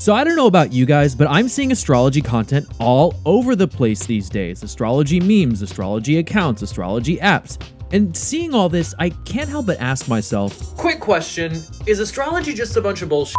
So I don't know about you guys, but I'm seeing astrology content all over the place these days. Astrology memes, astrology accounts, astrology apps. And seeing all this, I can't help but ask myself, quick question, is astrology just a bunch of bullshit?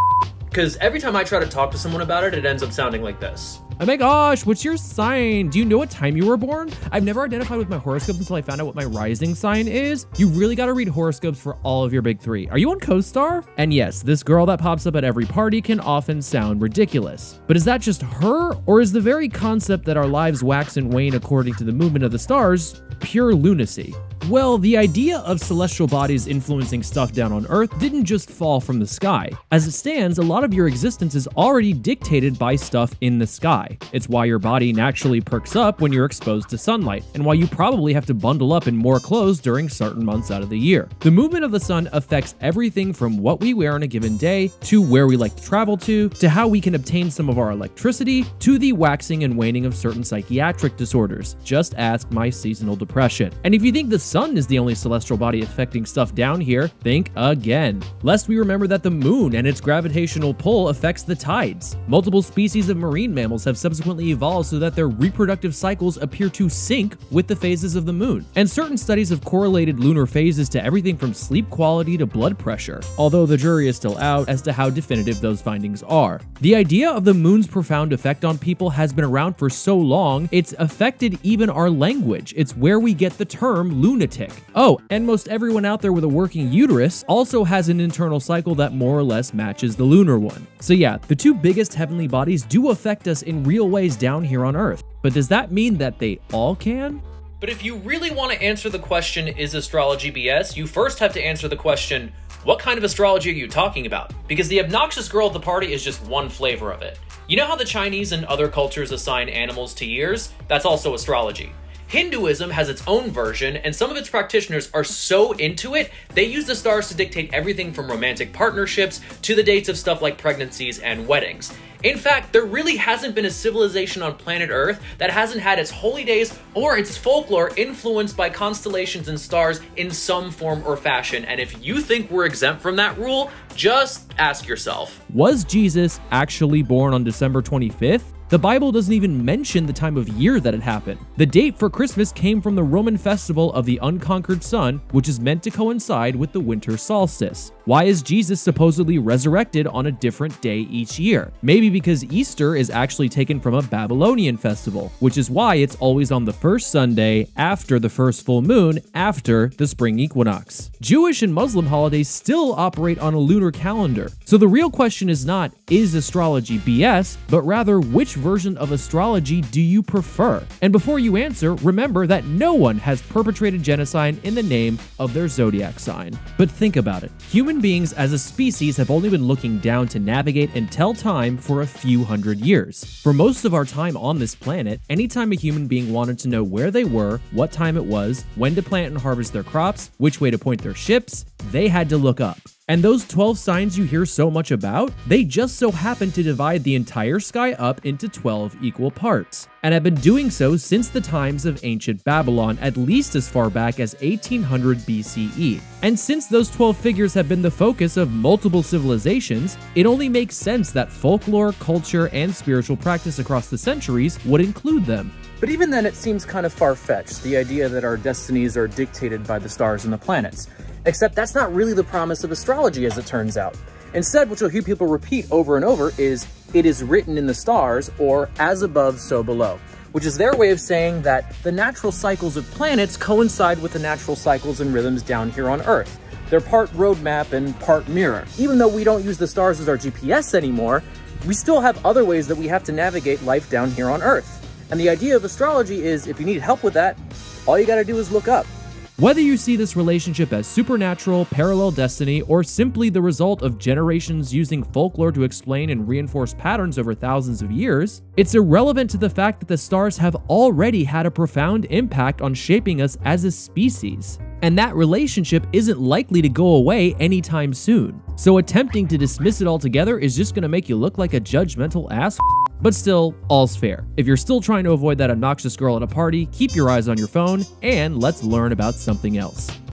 Because every time I try to talk to someone about it, it ends up sounding like this. oh my gosh, what's your sign? Do you know what time you were born? I've never identified with my horoscope until I found out what my rising sign is. You really gotta read horoscopes for all of your big three. Are you on CoStar? And yes, this girl that pops up at every party can often sound ridiculous. But is that just her? Or is the very concept that our lives wax and wane according to the movement of the stars pure lunacy? Well, the idea of celestial bodies influencing stuff down on Earth didn't just fall from the sky. As it stands, a lot of your existence is already dictated by stuff in the sky. It's why your body naturally perks up when you're exposed to sunlight, and why you probably have to bundle up in more clothes during certain months out of the year. The movement of the sun affects everything from what we wear on a given day, to where we like to travel to how we can obtain some of our electricity, to the waxing and waning of certain psychiatric disorders. Just ask my seasonal depression. And if you think the sun is the only celestial body affecting stuff down here, think again. Lest we remember that the moon and its gravitational pull affects the tides. Multiple species of marine mammals have subsequently evolved so that their reproductive cycles appear to sync with the phases of the moon. And certain studies have correlated lunar phases to everything from sleep quality to blood pressure, although the jury is still out as to how definitive those findings are. The idea of the moon's profound effect on people has been around for so long, it's affected even our language. It's where we get the term lunatic. Oh, and most everyone out there with a working uterus also has an internal cycle that more or less matches the lunar one. So yeah, the two biggest heavenly bodies do affect us in real ways down here on Earth. But does that mean that they all can? But if you really want to answer the question, is astrology BS, you first have to answer the question, what kind of astrology are you talking about? Because the obnoxious girl at the party is just one flavor of it. You know how the Chinese and other cultures assign animals to years? That's also astrology. Hinduism has its own version, and some of its practitioners are so into it, they use the stars to dictate everything from romantic partnerships to the dates of stuff like pregnancies and weddings. In fact, there really hasn't been a civilization on planet Earth that hasn't had its holy days or its folklore influenced by constellations and stars in some form or fashion. And if you think we're exempt from that rule, just ask yourself. Was Jesus actually born on December 25th? The Bible doesn't even mention the time of year that it happened. The date for Christmas came from the Roman festival of the unconquered sun, which is meant to coincide with the winter solstice. Why is Jesus supposedly resurrected on a different day each year? Maybe because Easter is actually taken from a Babylonian festival, which is why it's always on the first Sunday after the first full moon after the spring equinox. Jewish and Muslim holidays still operate on a lunar calendar. So the real question is not, is astrology BS, but rather, which version of astrology do you prefer? And before you answer, remember that no one has perpetrated genocide in the name of their zodiac sign. But think about it. Human beings as a species have only been looking down to navigate and tell time for a few hundred years. For most of our time on this planet, anytime a human being wanted to know where they were, what time it was, when to plant and harvest their crops, which way to point their ships, they had to look up. And those 12 signs you hear so much about, they just so happen to divide the entire sky up into 12 equal parts, and have been doing so since the times of ancient Babylon, at least as far back as 1800 BCE. And since those 12 figures have been the focus of multiple civilizations, it only makes sense that folklore, culture, and spiritual practice across the centuries would include them. But even then, it seems kind of far-fetched, the idea that our destinies are dictated by the stars and the planets. Except that's not really the promise of astrology, as it turns out. Instead, what you'll hear people repeat over and over is, it is written in the stars, or as above, so below, which is their way of saying that the natural cycles of planets coincide with the natural cycles and rhythms down here on Earth. They're part roadmap and part mirror. Even though we don't use the stars as our GPS anymore, we still have other ways that we have to navigate life down here on Earth. And the idea of astrology is, if you need help with that, all you gotta do is look up. Whether you see this relationship as supernatural, parallel destiny, or simply the result of generations using folklore to explain and reinforce patterns over thousands of years, it's irrelevant to the fact that the stars have already had a profound impact on shaping us as a species. And that relationship isn't likely to go away anytime soon. So attempting to dismiss it altogether is just gonna make you look like a judgmental ass. But still, all's fair. If you're still trying to avoid that obnoxious girl at a party, keep your eyes on your phone, and let's learn about something else.